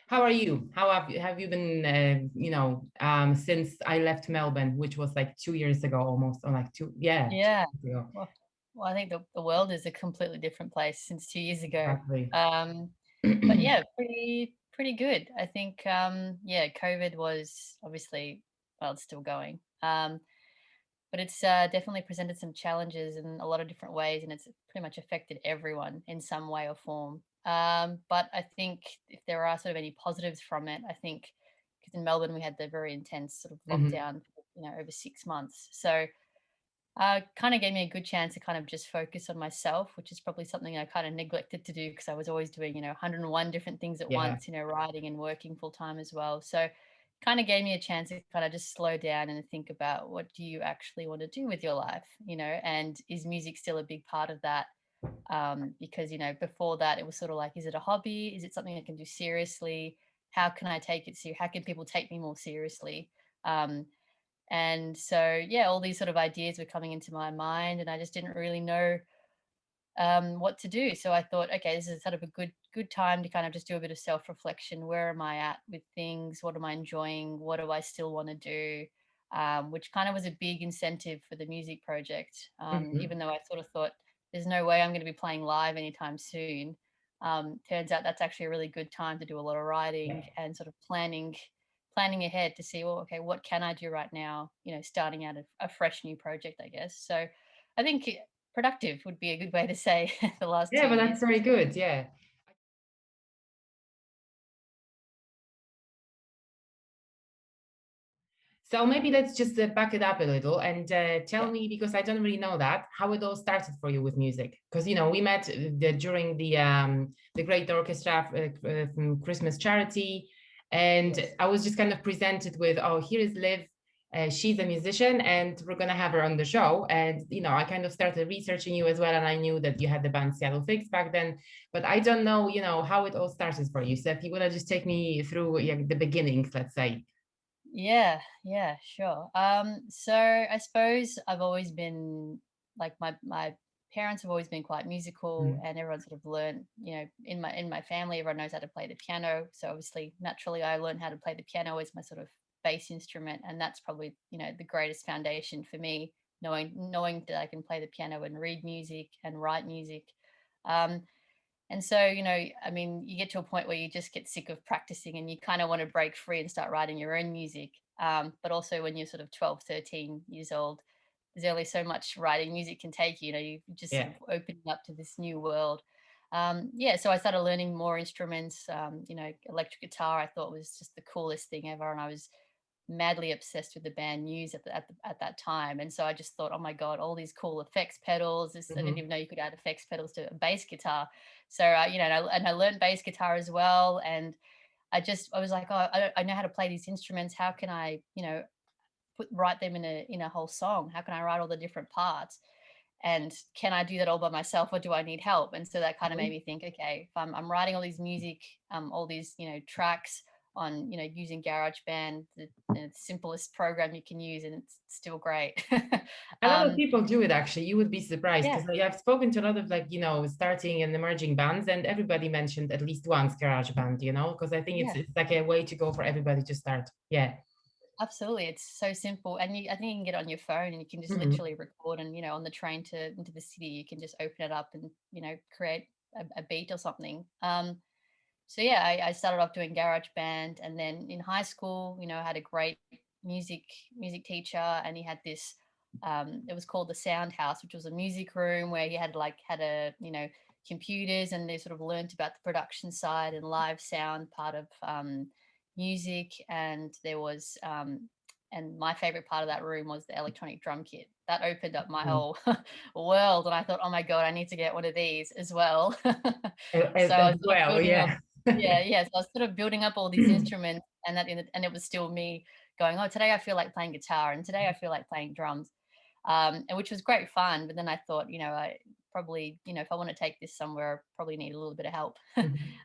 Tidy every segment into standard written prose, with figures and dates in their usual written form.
How are you? How have you been, since I left Melbourne, which was like 2 years ago almost, or like two Yeah. years ago. Well, I think the world is a completely different place since 2 years ago. Exactly. But yeah, pretty good. I think, yeah, COVID was obviously, well, it's still going. But it's definitely presented some challenges in a lot of different ways, and it's pretty much affected everyone in some way or form. But I think if there are sort of any positives from it, I think because in Melbourne we had the very intense sort of Mhm. lockdown, over 6 months. So kind of gave me a good chance to kind of just focus on myself, which is probably something I kind of neglected to do because I was always doing, 101 different things at Yeah. once, writing and working full time as well. So kind of gave me a chance to kind of just slow down and think about what do you actually want to do with your life, and is music still a big part of that? Because, before that, it was sort of like, is it a hobby? Is it something I can do seriously? How can I take it How can people take me more seriously? Um, and so, yeah, all these sort of ideas were coming into my mind, and I just didn't really know what to do. So I thought, okay, this is sort of a good time to kind of just do a bit of self reflection. Where am I at with things? What am I enjoying? What do I still want to do? Which kind of was a big incentive for the music project. Mhm. Even though I sort of thought there's no way I'm going to be playing live anytime soon. Turns out that's actually a really good time to do a lot of writing Yeah. and sort of planning ahead to see, well, okay, what can I do right now? Starting out a fresh new project, I guess. So I think productive would be a good way to say the last Yeah, two but that's years. very good. Yeah. So maybe let's just back it up a little and tell Yeah. me, because I don't really know that, how it all started for you with music. Because we met during the Great Orchestra from Christmas charity, and Yes. I was just kind of presented with, oh, here is Liv. She's a musician, and we're gonna have her on the show. And I kind of started researching you as well, and I knew that you had the band Seattle Fix back then, but I don't know, how it all started for you. So if you wanna just take me through, yeah, the beginnings, let's say. Yeah, sure. So I suppose I've always been like my parents have always been quite musical, Mm. and everyone sort of learned, in my family, everyone knows how to play the piano. So obviously, naturally, I learned how to play the piano as my sort of base instrument, and that's probably the greatest foundation for me, knowing that I can play the piano and read music and write music. Um, And so, I mean, you get to a point where you just get sick of practicing and you kind of want to break free and start writing your own music. But also, when you're sort of 12, 13 years old, there's only so much writing music can take you. You just sort Yeah. of opening up to this new world. Yeah, so I started learning more instruments. Electric guitar I thought was just the coolest thing ever. And I was madly obsessed with the band News at that time, and so I just thought, oh my god, all these cool effects pedals. I didn't Mhm. even know you could add effects pedals to a bass guitar. So and I learned bass guitar as well, and I was like, oh, I know how to play these instruments. How can I write them in a whole song? How can I write all the different parts? And can I do that all by myself, or do I need help? And so that kind of made Mhm. me think, okay, if I'm writing all these music, all these tracks on using GarageBand, the simplest program you can use, and it's still great. A lot of um, people do it actually. You would be surprised yeah, because I've spoken to a lot of like, starting and emerging bands, and everybody mentioned at least once garage band, because I think it's yeah, it's like a way to go for everybody to start. Yeah. absolutely. It's so simple, and I think you can get it on your phone, and you can just Mhm. literally record, and on the train to into the city, you can just open it up and create a beat or something. So yeah, I started off doing GarageBand, and then in high school, I had a great music music teacher, and he had this. It was called the Sound House, which was a music room where he had a computers, and they sort of learnt about the production side and live sound part of music, and there was. And my favorite part of that room was the electronic drum kit. That opened up my Mhm. whole world, and I thought, oh my god, I need to get one of these as well. As, So I as was sort of well, building up, yeah. yeah. So I was sort of building up all these instruments, and and it was still me going, "Oh, today I feel like playing guitar, and today I feel like playing drums," and which was great fun. But then I thought, I probably, if I want to take this somewhere, I probably need a little bit of help. Mhm.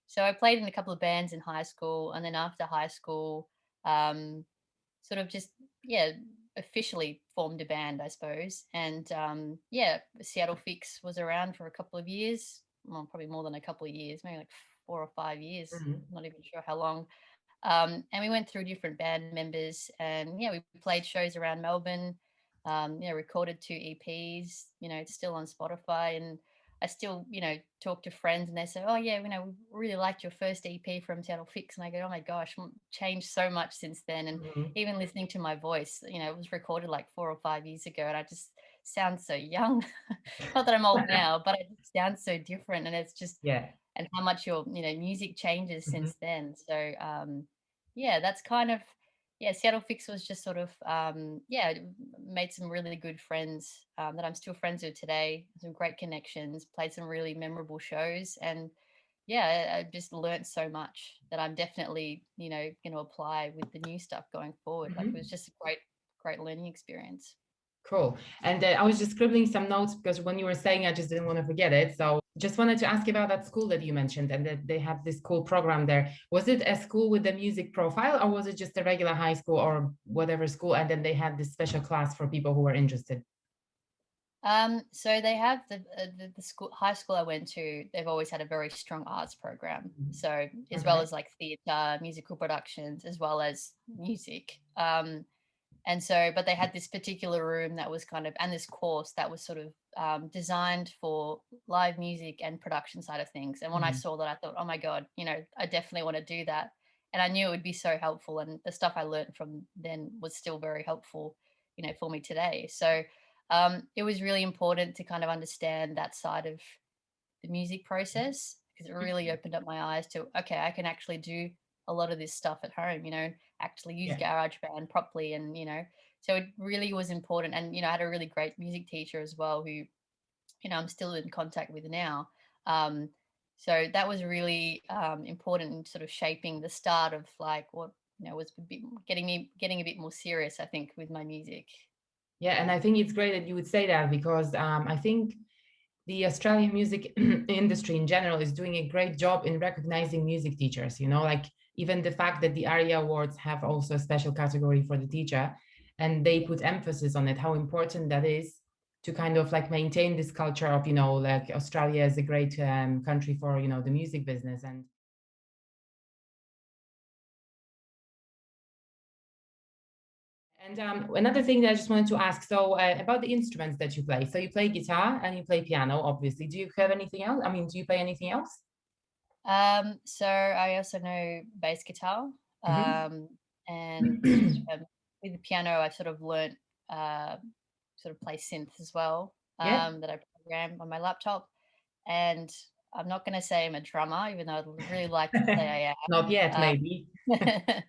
So I played in a couple of bands in high school, and then after high school, um, sort of just yeah officially formed a band, I suppose. And yeah, Seattle Fix was around for a couple of years, well, probably more than a couple of years, maybe like 4 or 5 years, Mhm. not even sure how long. And we went through different band members, and yeah, we played shows around Melbourne. Recorded 2 EPs. It's still on Spotify, and I still, talk to friends, and they say, "Oh yeah, we really liked your first EP from Seattle Fix," and I go, "Oh my gosh, changed so much since then." And Mhm. even listening to my voice, it was recorded like 4 or 5 years ago, and I just sound so young. Not that I'm old now, but I just sound so different, and it's just Yeah. and how much your music changes Mhm. since then. So yeah, that's kind of yeah. Seattle Fix was just sort of yeah, made some really good friends that I'm still friends with today. Some great connections, played some really memorable shows, and yeah, I just learned so much that I'm definitely going to apply with the new stuff going forward. Like it was Mhm. just a great learning experience. Cool. And I was just scribbling some notes because when you were saying, I just didn't want to forget it. So just wanted to ask about that school that you mentioned and that they have this cool program there. Was it a school with a music profile, or was it just a regular high school or whatever school? And then they had this special class for people who were interested? So they have the school high school I went to. They've always had a very strong arts program. Mhm. So as well Okay. as like theatre, musical productions, as well as music. And so, but they had this particular room that was kind of, and this course that was sort of designed for live music and production side of things. And when I Mhm. saw that, I thought, oh my God, I definitely want to do that. And I knew it would be so helpful. And the stuff I learned from then was still very helpful, for me today. So it was really important to kind of understand that side of the music process because it really opened up my eyes to, okay, I can actually do a lot of this stuff at home, actually use Yeah. GarageBand properly. And, so it really was important. And, I had a really great music teacher as well who, I'm still in contact with now. Um, so that was really important in sort of shaping the start of like what, was a bit, getting a bit more serious, I think, with my music. Yeah. And I think it's great that you would say that because I think the Australian music industry in general is doing a great job in recognizing music teachers, like even the fact that the ARIA Awards have also a special category for the teacher, and they put emphasis on it, how important that is to kind of like maintain this culture of, like Australia is a great country for, the music business. And another thing that I just wanted to ask, so about the instruments that you play. So you play guitar and you play piano, obviously. Do you have anything else? I mean, do you play anything else? So I also know bass guitar, Mhm. and um, with the piano, I sort of learnt sort of play synth as well, Yeah. that I program on my laptop. And I'm not going to say I'm a drummer, even though I'd really like to say Not yet, I maybe. am.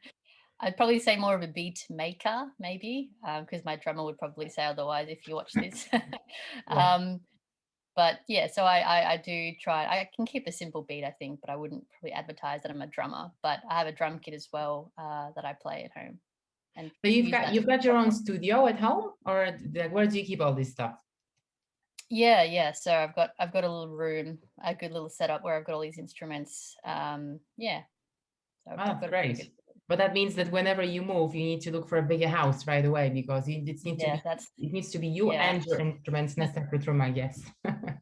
I'd probably say more of a beat maker, maybe, because my drummer would probably say otherwise if you watch this. Yeah. um, but yeah, so I do try. I can keep a simple beat, I think, but I wouldn't probably advertise that I'm a drummer. But I have a drum kit as well that I play at home and So you've use got that. you've got your own studio at home, or like where do you keep all this stuff? Yeah, yeah. So I've got a little room, a good little setup where I've got all these instruments. Yeah, so Oh, I've that's got a pretty great. good. But that means that whenever you move, you need to look for a bigger house right away because Yeah, that's it needs to be you yeah, and your instruments in a separate room, I guess.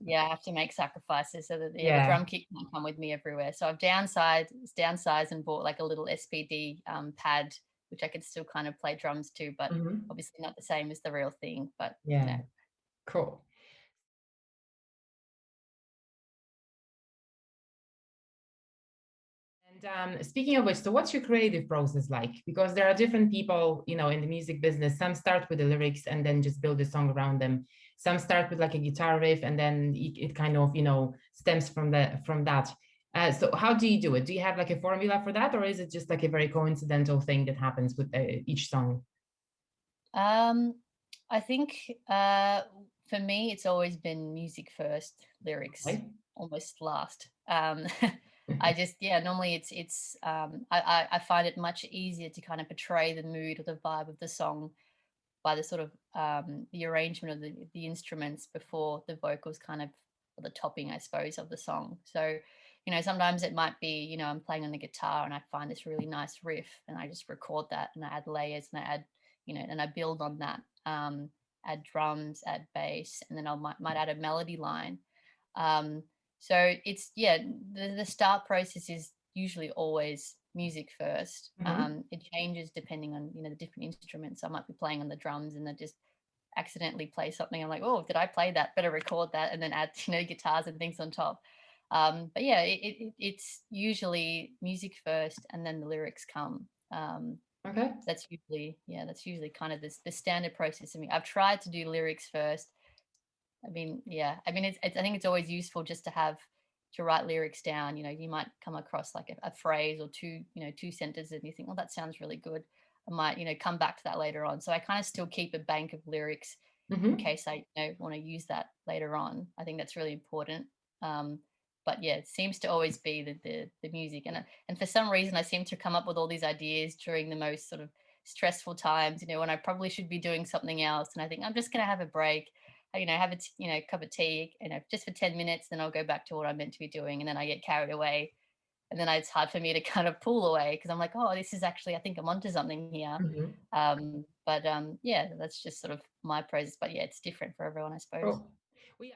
yeah. I have to make sacrifices so that the Yeah. drum kit can't come with me everywhere. So I've downsized and bought like a little SPD pad, which I could still kind of play drums to, but Mhm. obviously not the same as the real thing. But Yeah. Cool. And speaking of which, so what's your creative process like? Because there are different people, in the music business. Some start with the lyrics and then just build a song around them. Some start with like a guitar riff and then it kind of, stems from that. So how do you do it? Do you have like a formula for that, or is it just like a very coincidental thing that happens with each song? um, I think for me, it's always been music first, lyrics Right? almost last. I just yeah, normally it's I find it much easier to kind of portray the mood or the vibe of the song by the sort of the arrangement of the instruments before the vocals kind of or the topping, I suppose, of the song. So, sometimes it might be, I'm playing on the guitar and I find this really nice riff and I just record that and I add layers and I add, and I build on that, add drums, add bass, and then I might add a melody line. Um, So it's, yeah, the start process is usually always music first. Mhm. It changes depending on, you know, the different instruments. I might be playing on the drums and then just accidentally play something. I'm like, oh, did I play that? Better record that and then add, you know, guitars and things on top. But yeah, it's usually music first and then the lyrics come. Okay. That's usually, yeah, that's usually kind of the standard process. I mean, I've tried to do lyrics first. I mean, yeah, I mean, I think it's always useful just to have to write lyrics down. You know, you might come across like a phrase or two, you know, two sentences, and you think, well, that sounds really good. I might, you know, come back to that later on. So I kind of still keep a bank of lyrics in Mhm. case I, you know, want to use that later on. I think that's really important. Um, but yeah, it seems to always be the music, and for some reason, I seem to come up with all these ideas during the most sort of stressful times. You know, when I probably should be doing something else, and I think I'm just going to have a break, you know, have a you know, cup of tea, you know, just for 10 minutes, then I'll go back to what I'm meant to be doing. And then I get carried away. And then it's hard for me to kind of pull away because I'm like, oh, this is actually, I think I'm onto something here. Mhm. Yeah, that's just sort of my process. But yeah, it's different for everyone, I suppose. Oh, we